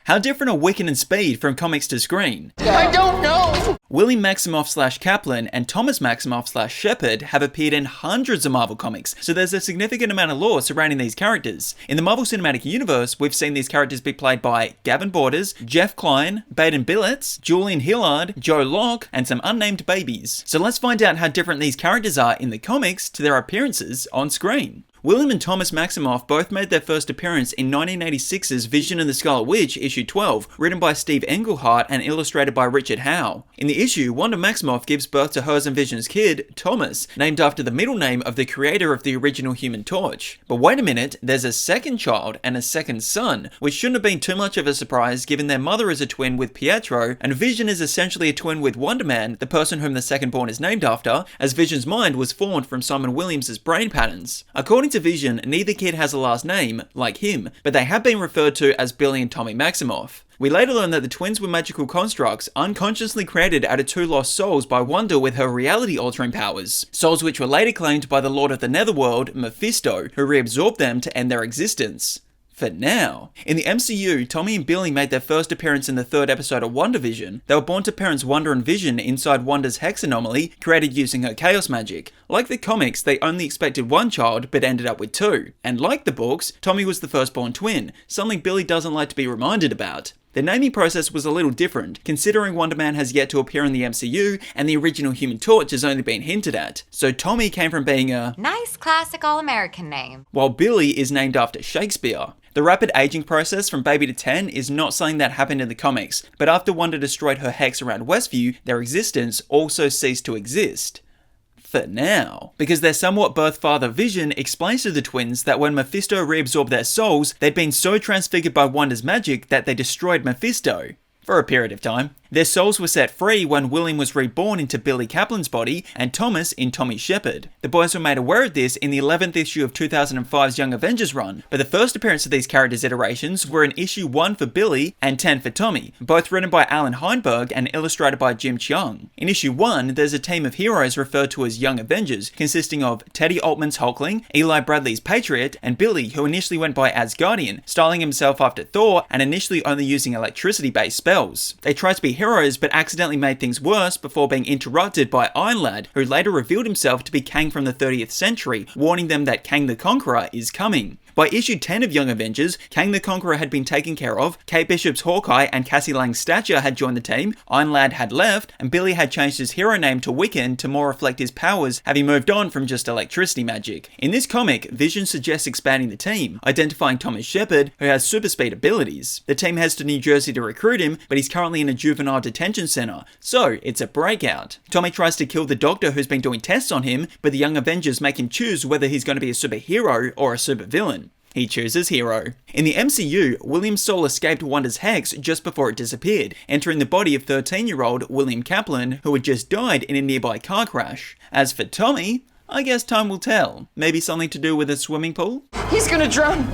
How different are Wiccan and Speed from comics to screen? I don't know! William Maximoff / Kaplan and Thomas Maximoff / Shepard have appeared in hundreds of Marvel comics, so there's a significant amount of lore surrounding these characters. In the Marvel Cinematic Universe, we've seen these characters be played by Gavin Borders, Jeff Kline, Baden Billets, Julian Hillard, Joe Locke, and some unnamed babies. So let's find out how different these characters are in the comics to their appearances on screen. William and Thomas Maximoff both made their first appearance in 1986's Vision and the Scarlet Witch, issue 12, written by Steve Englehart and illustrated by Richard Howe. In the issue, Wanda Maximoff gives birth to hers and Vision's kid, Thomas, named after the middle name of the creator of the original Human Torch. But wait a minute, there's a second child and a second son, which shouldn't have been too much of a surprise given their mother is a twin with Pietro, and Vision is essentially a twin with Wonder Man, the person whom the second born is named after, as Vision's mind was formed from Simon Williams' brain patterns. According to Vision, neither kid has a last name, like him, but they have been referred to as Billy and Tommy Maximoff. We later learn that the twins were magical constructs unconsciously created out of two lost souls by Wanda with her reality-altering powers, souls which were later claimed by the Lord of the Netherworld, Mephisto, who reabsorbed them to end their existence. For now. In the MCU, Tommy and Billy made their first appearance in the third episode of WandaVision. They were born to parents Wanda and Vision inside Wanda's Hex anomaly, created using her chaos magic. Like the comics, they only expected one child, but ended up with two. And like the books, Tommy was the firstborn twin, something Billy doesn't like to be reminded about. The naming process was a little different, considering Wonder Man has yet to appear in the MCU, and the original Human Torch has only been hinted at. So Tommy came from being a nice classic all-American name, while Billy is named after Shakespeare. The rapid aging process from baby to 10 is not something that happened in the comics, but after Wanda destroyed her hex around Westview, their existence also ceased to exist. For now. Because their somewhat birth father Vision explains to the twins that when Mephisto reabsorbed their souls, they'd been so transfigured by Wanda's magic that they destroyed Mephisto. For a period of time. Their souls were set free when William was reborn into Billy Kaplan's body and Thomas in Tommy Shepard. The boys were made aware of this in the 11th issue of 2005's Young Avengers run, but the first appearance of these characters' iterations were in issue 1 for Billy and 10 for Tommy, both written by Alan Heinberg and illustrated by Jim Cheung. In issue 1, there's a team of heroes referred to as Young Avengers, consisting of Teddy Altman's Hulkling, Eli Bradley's Patriot, and Billy, who initially went by Asgardian, styling himself after Thor and initially only using electricity-based spells. They tried to be heroes but accidentally made things worse before being interrupted by Iron Lad, who later revealed himself to be Kang from the 30th century, warning them that Kang the Conqueror is coming. By issue 10 of Young Avengers, Kang the Conqueror had been taken care of, Kate Bishop's Hawkeye and Cassie Lang's Stature had joined the team, Iron Lad had left, and Billy had changed his hero name to Wiccan to more reflect his powers, having moved on from just electricity magic. In this comic, Vision suggests expanding the team, identifying Thomas Shepard, who has super speed abilities. The team heads to New Jersey to recruit him, but he's currently in a juvenile detention center, so it's a breakout. Tommy tries to kill the doctor who's been doing tests on him, but the Young Avengers make him choose whether he's going to be a superhero or a supervillain. He chooses hero. In the MCU, William's soul escaped Wanda's hex just before it disappeared, entering the body of 13-year-old William Kaplan, who had just died in a nearby car crash. As for Tommy, I guess time will tell. Maybe something to do with a swimming pool? He's gonna drown!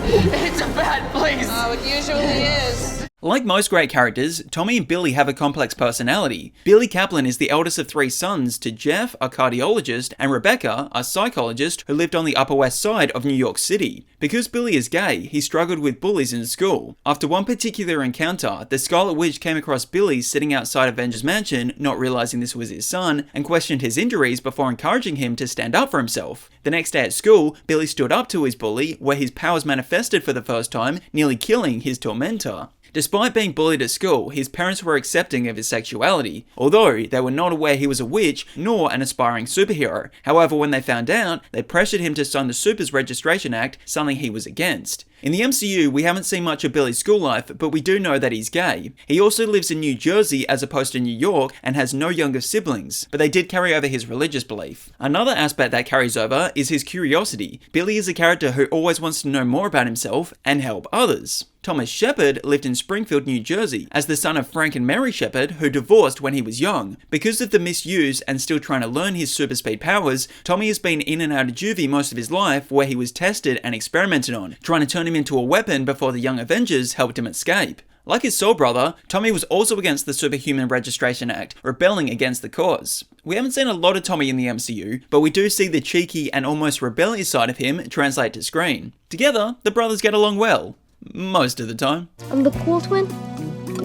It's a bad place! Oh, it usually is. Like most great characters, Tommy and Billy have a complex personality. Billy Kaplan is the eldest of 3 sons to Jeff, a cardiologist, and Rebecca, a psychologist who lived on the Upper West Side of New York City. Because Billy is gay, he struggled with bullies in school. After one particular encounter, the Scarlet Witch came across Billy sitting outside Avengers Mansion, not realizing this was his son, and questioned his injuries before encouraging him to stand up for himself. The next day at school, Billy stood up to his bully, where his powers manifested for the first time, nearly killing his tormentor. Despite being bullied at school, his parents were accepting of his sexuality, although they were not aware he was a witch nor an aspiring superhero. However, when they found out, they pressured him to sign the Supers Registration Act, something he was against. In the MCU, we haven't seen much of Billy's school life, but we do know that he's gay. He also lives in New Jersey as opposed to New York and has no younger siblings, but they did carry over his religious belief. Another aspect that carries over is his curiosity. Billy is a character who always wants to know more about himself and help others. Thomas Shepard lived in Springfield, New Jersey, as the son of Frank and Mary Shepard, who divorced when he was young. Because of the misuse and still trying to learn his super speed powers, Tommy has been in and out of juvie most of his life, where he was tested and experimented on, trying to turn him into a weapon before the Young Avengers helped him escape. Like his soul brother, Tommy was also against the Superhuman Registration Act, rebelling against the cause. We haven't seen a lot of Tommy in the MCU, but we do see the cheeky and almost rebellious side of him translate to screen. Together, the brothers get along well. most of the time. I'm the cool twin?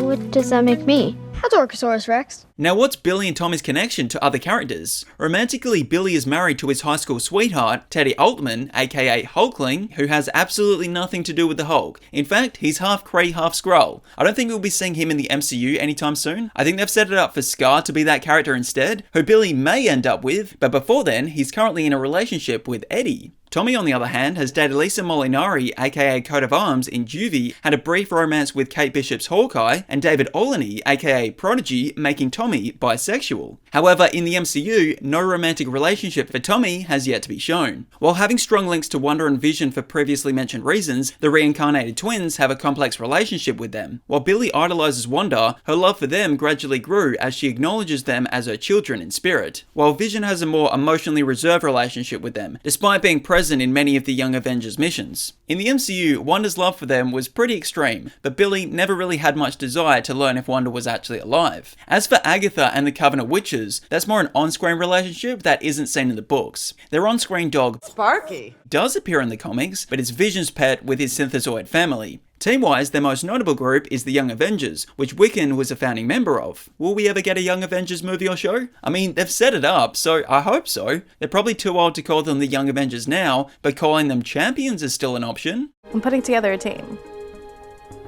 What does that make me? A Dorkosaurus Rex. Now, what's Billy and Tommy's connection to other characters? Romantically, Billy is married to his high school sweetheart, Teddy Altman, aka Hulkling, who has absolutely nothing to do with the Hulk. In fact, he's half Kree, half Skrull. I don't think we'll be seeing him in the MCU anytime soon. I think they've set it up for Scar to be that character instead, who Billy may end up with, but before then, he's currently in a relationship with Eddie. Tommy, on the other hand, has dated Lisa Molinari, aka Coat of Arms, in Juvie, had a brief romance with Kate Bishop's Hawkeye, and David Olney, aka Prodigy, making Tommy bisexual. However, in the MCU, no romantic relationship for Tommy has yet to be shown. While having strong links to Wanda and Vision for previously mentioned reasons, the reincarnated twins have a complex relationship with them. While Billy idolizes Wanda, her love for them gradually grew as she acknowledges them as her children in spirit. While Vision has a more emotionally reserved relationship with them, despite being present in many of the Young Avengers missions. In the MCU, Wanda's love for them was pretty extreme, but Billy never really had much desire to learn if Wanda was actually alive. As for Agatha and the Covenant Witches, that's more an on-screen relationship that isn't seen in the books. Their on-screen dog, Sparky. does appear in the comics, but it's Vision's pet with his synthezoid family. Team-wise, their most notable group is the Young Avengers, which Wiccan was a founding member of. Will we ever get a Young Avengers movie or show? I mean, they've set it up, so I hope so. They're probably too old to call them the Young Avengers now, but calling them champions is still an option. I'm putting together a team,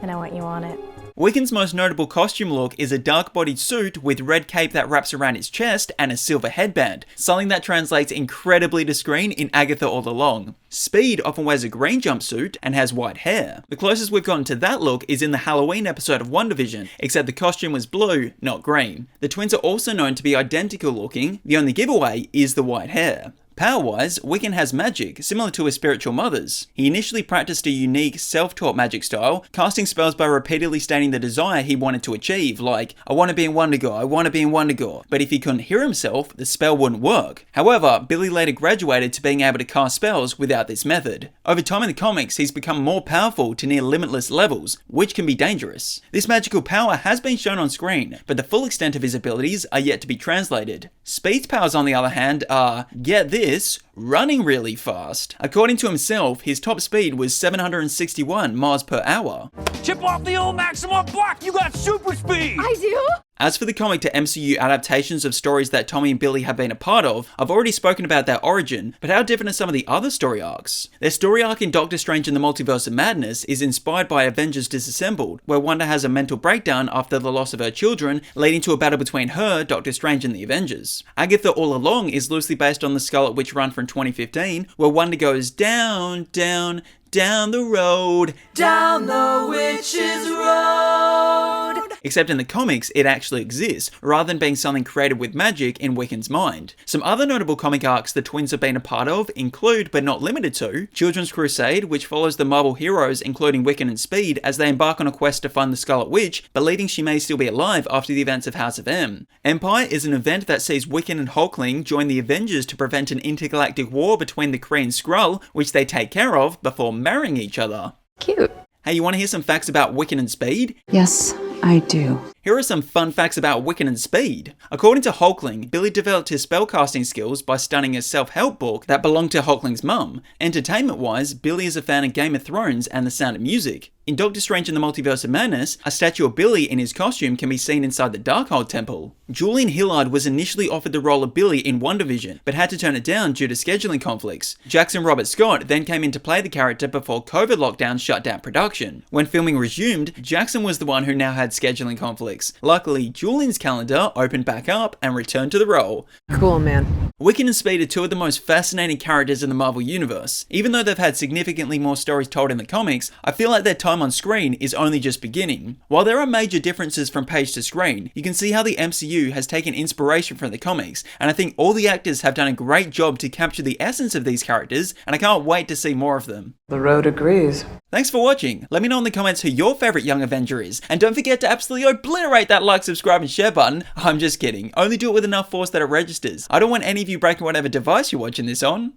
and I want you on it. Wiccan's most notable costume look is a dark-bodied suit with red cape that wraps around his chest and a silver headband, something that translates incredibly to screen in Agatha All Along. Speed often wears a green jumpsuit and has white hair. The closest we've gotten to that look is in the Halloween episode of WandaVision, except the costume was blue, not green. The twins are also known to be identical looking, the only giveaway is the white hair. Power-wise, Wiccan has magic, similar to his spiritual mother's. He initially practiced a unique, self-taught magic style, casting spells by repeatedly stating the desire he wanted to achieve, like, I want to be in Wondergore, I want to be in Wondergore. But if he couldn't hear himself, the spell wouldn't work. However, Billy later graduated to being able to cast spells without this method. Over time in the comics, he's become more powerful to near limitless levels, which can be dangerous. This magical power has been shown on screen, but the full extent of his abilities are yet to be translated. Speed's powers, on the other hand, are, get this, running really fast. According to himself, his top speed was 761 miles per hour. Chip off the old Maximum block, you got super speed! I do? As for the comic to MCU adaptations of stories that Tommy and Billy have been a part of, I've already spoken about their origin, but how different are some of the other story arcs? Their story arc in Doctor Strange in the Multiverse of Madness is inspired by Avengers Disassembled, where Wanda has a mental breakdown after the loss of her children, leading to a battle between her, Doctor Strange, and the Avengers. Agatha All Along is loosely based on the Scarlet Witch run from 2015, where Wanda goes down, down, down the road. Down the witch's road. Except in the comics, it actually exists, rather than being something created with magic in Wiccan's mind. Some other notable comic arcs the twins have been a part of include, but not limited to, Children's Crusade, which follows the Marvel heroes including Wiccan and Speed as they embark on a quest to find the Scarlet Witch, believing she may still be alive after the events of House of M. Empire is an event that sees Wiccan and Hulkling join the Avengers to prevent an intergalactic war between the Kree and Skrull, which they take care of before marrying each other. Cute. Hey, you want to hear some facts about Wiccan and Speed? Yes, I do. Here are some fun facts about Wiccan and Speed. According to Hulkling, Billy developed his spellcasting skills by studying a self-help book that belonged to Hulkling's mum. Entertainment-wise, Billy is a fan of Game of Thrones and The Sound of Music. In Doctor Strange in the Multiverse of Madness, a statue of Billy in his costume can be seen inside the Darkhold Temple. Julian Hillard was initially offered the role of Billy in WandaVision, but had to turn it down due to scheduling conflicts. Jackson Robert Scott then came in to play the character before COVID lockdowns shut down production. When filming resumed, Jackson was the one who now had scheduling conflicts. Luckily, Julian's calendar opened back up and returned to the role. Cool, man. Wiccan and Speed are two of the most fascinating characters in the Marvel Universe. Even though they've had significantly more stories told in the comics, I feel like their time on screen is only just beginning. While there are major differences from page to screen, you can see how the MCU has taken inspiration from the comics, and I think all the actors have done a great job to capture the essence of these characters, and I can't wait to see more of them. The road agrees. Thanks for watching. Let me know in the comments who your favourite Young Avenger is, and don't forget to absolutely obliterate that like, subscribe and share button. I'm just kidding. Only do it with enough force that it registers. I don't want any of you breaking whatever device you're watching this on.